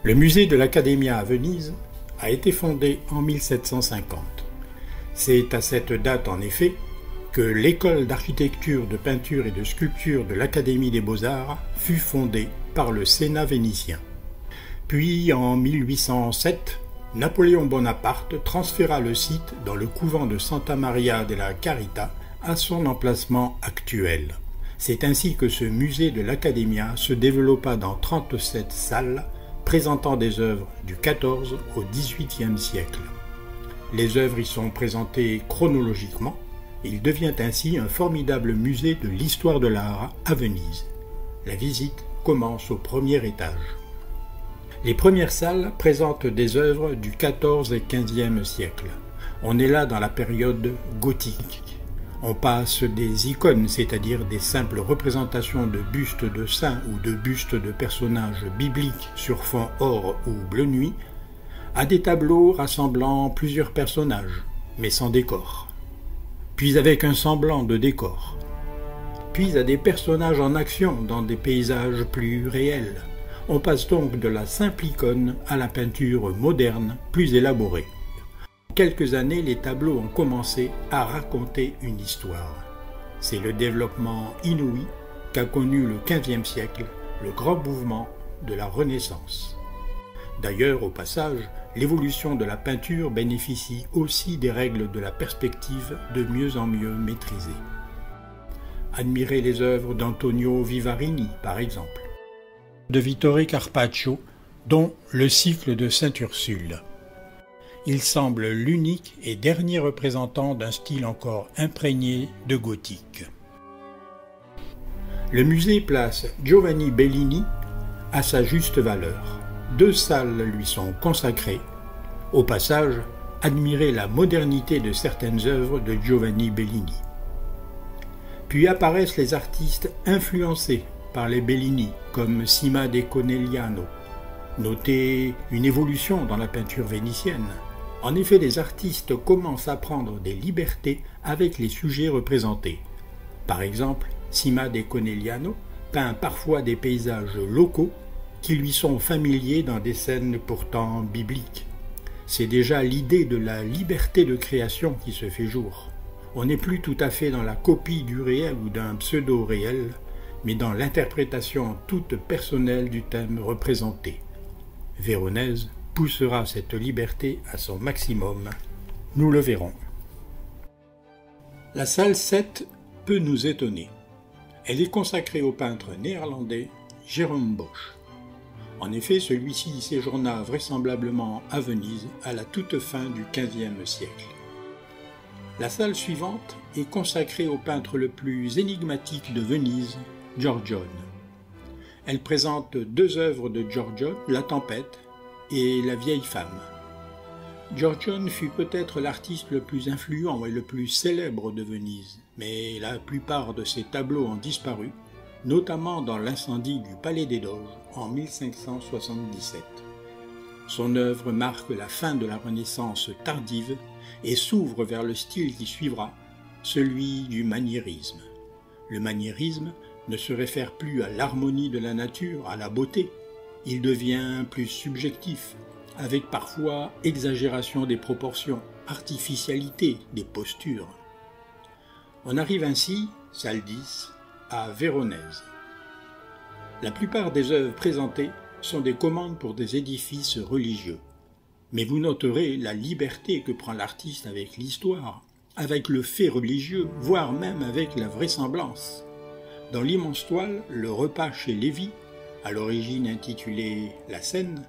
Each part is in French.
Le musée de l'Accademia à Venise a été fondé en 1750. C'est à cette date en effet que l'école d'architecture, de peinture et de sculpture de l'Académie des Beaux-Arts fut fondée par le Sénat vénitien. Puis en 1807, Napoléon Bonaparte transféra le site dans le couvent de Santa Maria della Carità à son emplacement actuel. C'est ainsi que ce musée de l'Accademia se développa dans 37 salles présentant des œuvres du XIV au XVIIIe siècle. Les œuvres y sont présentées chronologiquement et il devient ainsi un formidable musée de l'histoire de l'art à Venise. La visite commence au premier étage. Les premières salles présentent des œuvres du XIV et XVe siècle. On est là dans la période gothique. On passe des icônes, c'est-à-dire des simples représentations de bustes de saints ou de bustes de personnages bibliques sur fond or ou bleu nuit, à des tableaux rassemblant plusieurs personnages, mais sans décor. Puis avec un semblant de décor. Puis à des personnages en action dans des paysages plus réels. On passe donc de la simple icône à la peinture moderne, plus élaborée. En quelques années, les tableaux ont commencé à raconter une histoire. C'est le développement inouï qu'a connu le XVe siècle, le grand mouvement de la Renaissance. D'ailleurs, au passage, l'évolution de la peinture bénéficie aussi des règles de la perspective de mieux en mieux maîtrisées. Admirez les œuvres d'Antonio Vivarini, par exemple, de Vittore Carpaccio, dont le cycle de Sainte-Ursule. Il semble l'unique et dernier représentant d'un style encore imprégné de gothique. Le musée place Giovanni Bellini à sa juste valeur. 2 salles lui sont consacrées. Au passage, admirez la modernité de certaines œuvres de Giovanni Bellini. Puis apparaissent les artistes influencés par les Bellini, comme Cima de Conegliano. Notez une évolution dans la peinture vénitienne. En effet, les artistes commencent à prendre des libertés avec les sujets représentés. Par exemple, Cima de Conegliano peint parfois des paysages locaux qui lui sont familiers dans des scènes pourtant bibliques. C'est déjà l'idée de la liberté de création qui se fait jour. On n'est plus tout à fait dans la copie du réel ou d'un pseudo-réel, mais dans l'interprétation toute personnelle du thème représenté. Véronèse poussera cette liberté à son maximum. Nous le verrons. La salle 7 peut nous étonner. Elle est consacrée au peintre néerlandais Jérôme Bosch. En effet, celui-ci séjourna vraisemblablement à Venise à la toute fin du XVe siècle. La salle suivante est consacrée au peintre le plus énigmatique de Venise, Giorgione. Elle présente 2 œuvres de Giorgione, La Tempête et La Vieille Femme. Giorgione fut peut-être l'artiste le plus influent et le plus célèbre de Venise, mais la plupart de ses tableaux ont disparu, notamment dans l'incendie du Palais des Doges en 1577. Son œuvre marque la fin de la Renaissance tardive et s'ouvre vers le style qui suivra, celui du maniérisme. Le maniérisme ne se réfère plus à l'harmonie de la nature, à la beauté. Il devient plus subjectif, avec parfois exagération des proportions, artificialité des postures. On arrive ainsi, salle 10, à Véronèse. La plupart des œuvres présentées sont des commandes pour des édifices religieux. Mais vous noterez la liberté que prend l'artiste avec l'histoire, avec le fait religieux, voire même avec la vraisemblance. Dans l'immense toile, le repas chez Lévi, à l'origine intitulé La Scène,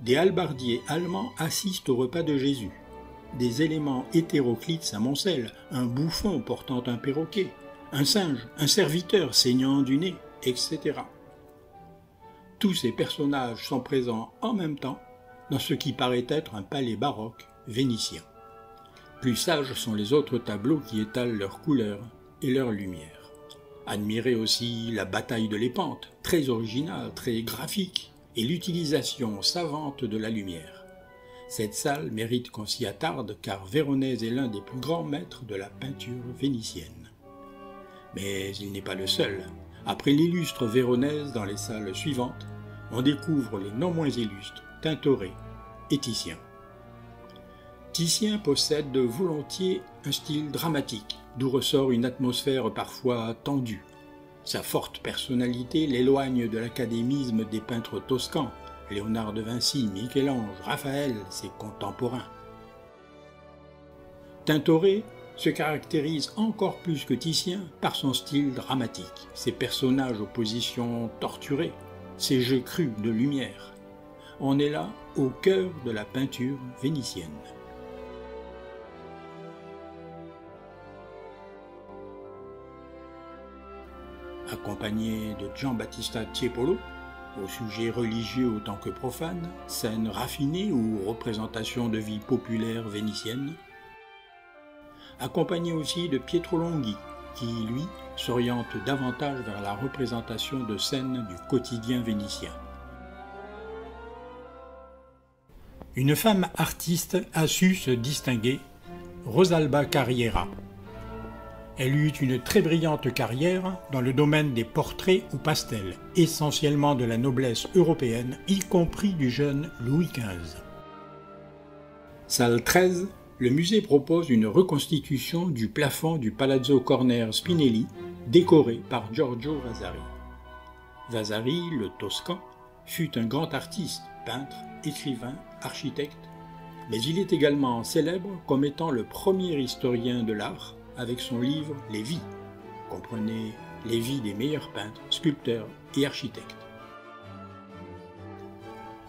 des hallebardiers allemands assistent au repas de Jésus. Des éléments hétéroclites s'amoncellent, un bouffon portant un perroquet, un singe, un serviteur saignant du nez, etc. Tous ces personnages sont présents en même temps dans ce qui paraît être un palais baroque vénitien. Plus sages sont les autres tableaux qui étalent leurs couleurs et leurs lumières. Admirez aussi la bataille de l'épante, très originale, très graphique, et l'utilisation savante de la lumière. Cette salle mérite qu'on s'y attarde car Véronèse est l'un des plus grands maîtres de la peinture vénitienne. Mais il n'est pas le seul. Après l'illustre Véronèse dans les salles suivantes, on découvre les non moins illustres Tintoret et Titien. Titien possède volontiers un style dramatique, d'où ressort une atmosphère parfois tendue. Sa forte personnalité l'éloigne de l'académisme des peintres toscans, Léonard de Vinci, Michel-Ange, Raphaël, ses contemporains. Tintoret se caractérise encore plus que Titien par son style dramatique, ses personnages aux positions torturées, ses jeux crus de lumière. On est là au cœur de la peinture vénitienne. Accompagné de Giambattista Tiepolo, au sujet religieux autant que profane, scènes raffinées ou représentations de vie populaire vénitienne. Accompagné aussi de Pietro Longhi, qui, lui, s'oriente davantage vers la représentation de scènes du quotidien vénitien. Une femme artiste a su se distinguer, Rosalba Carriera. Elle eut une très brillante carrière dans le domaine des portraits ou pastels, essentiellement de la noblesse européenne, y compris du jeune Louis XV. Salle 13, le musée propose une reconstitution du plafond du Palazzo Corner Spinelli, décoré par Giorgio Vasari. Vasari, le Toscan, fut un grand artiste, peintre, écrivain, architecte, mais il est également célèbre comme étant le premier historien de l'art, avec son livre « Les vies », comprenez les vies des meilleurs peintres, sculpteurs et architectes.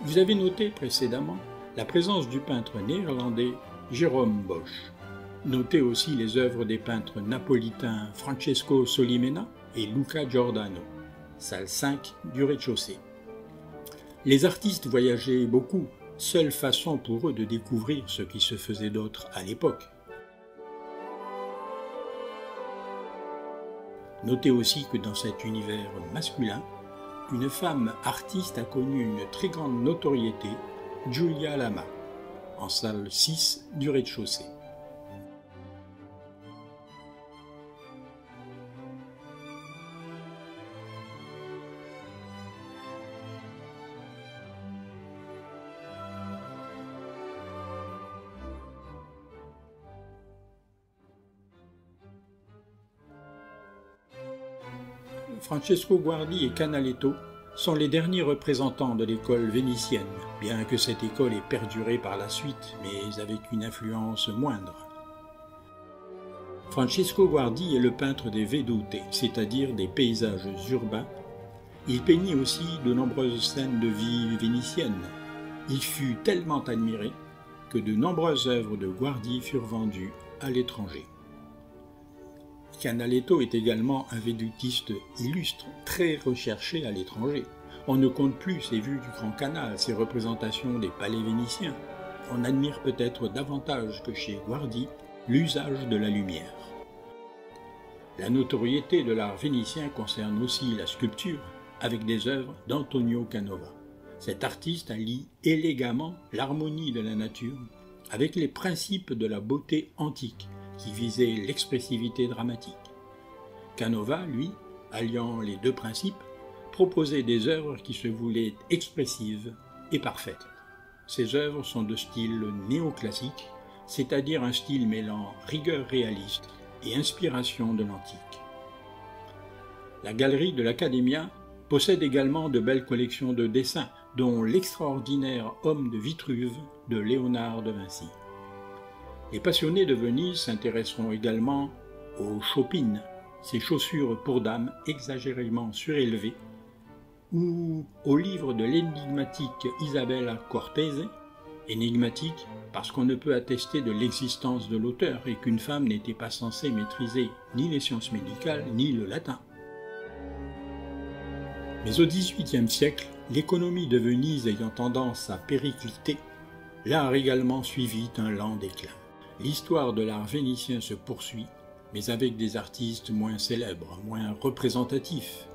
Vous avez noté précédemment la présence du peintre néerlandais Jérôme Bosch. Notez aussi les œuvres des peintres napolitains Francesco Solimena et Luca Giordano, salle 5 du rez-de-chaussée. Les artistes voyageaient beaucoup, seule façon pour eux de découvrir ce qui se faisait d'autre à l'époque. Notez aussi que dans cet univers masculin, une femme artiste a connu une très grande notoriété, Giulia Lama, en salle 6 du rez-de-chaussée. Francesco Guardi et Canaletto sont les derniers représentants de l'école vénitienne, bien que cette école ait perduré par la suite, mais avec une influence moindre. Francesco Guardi est le peintre des vedute, c'est-à-dire des paysages urbains. Il peignit aussi de nombreuses scènes de vie vénitienne. Il fut tellement admiré que de nombreuses œuvres de Guardi furent vendues à l'étranger. Canaletto est également un védutiste illustre, très recherché à l'étranger. On ne compte plus ses vues du Grand Canal, ses représentations des palais vénitiens. On admire peut-être davantage que chez Guardi l'usage de la lumière. La notoriété de l'art vénitien concerne aussi la sculpture, avec des œuvres d'Antonio Canova. Cet artiste allie élégamment l'harmonie de la nature avec les principes de la beauté antique, qui visait l'expressivité dramatique. Canova, lui, alliant les deux principes, proposait des œuvres qui se voulaient expressives et parfaites. Ces œuvres sont de style néoclassique, c'est-à-dire un style mêlant rigueur réaliste et inspiration de l'antique. La galerie de l'Accademia possède également de belles collections de dessins, dont l'extraordinaire Homme de Vitruve de Léonard de Vinci. Les passionnés de Venise s'intéresseront également aux chopines, ces chaussures pour dames exagérément surélevées, ou au livre de l'énigmatique Isabella Cortese, énigmatique parce qu'on ne peut attester de l'existence de l'auteur et qu'une femme n'était pas censée maîtriser ni les sciences médicales ni le latin. Mais au XVIIIe siècle, l'économie de Venise ayant tendance à péricliter, l'art également suivit un lent déclin. L'histoire de l'art vénitien se poursuit, mais avec des artistes moins célèbres, moins représentatifs.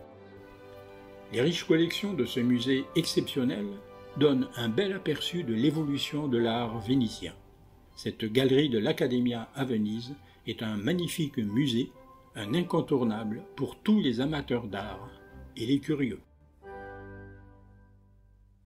Les riches collections de ce musée exceptionnel donnent un bel aperçu de l'évolution de l'art vénitien. Cette galerie de l'Accademia à Venise est un magnifique musée, un incontournable pour tous les amateurs d'art et les curieux.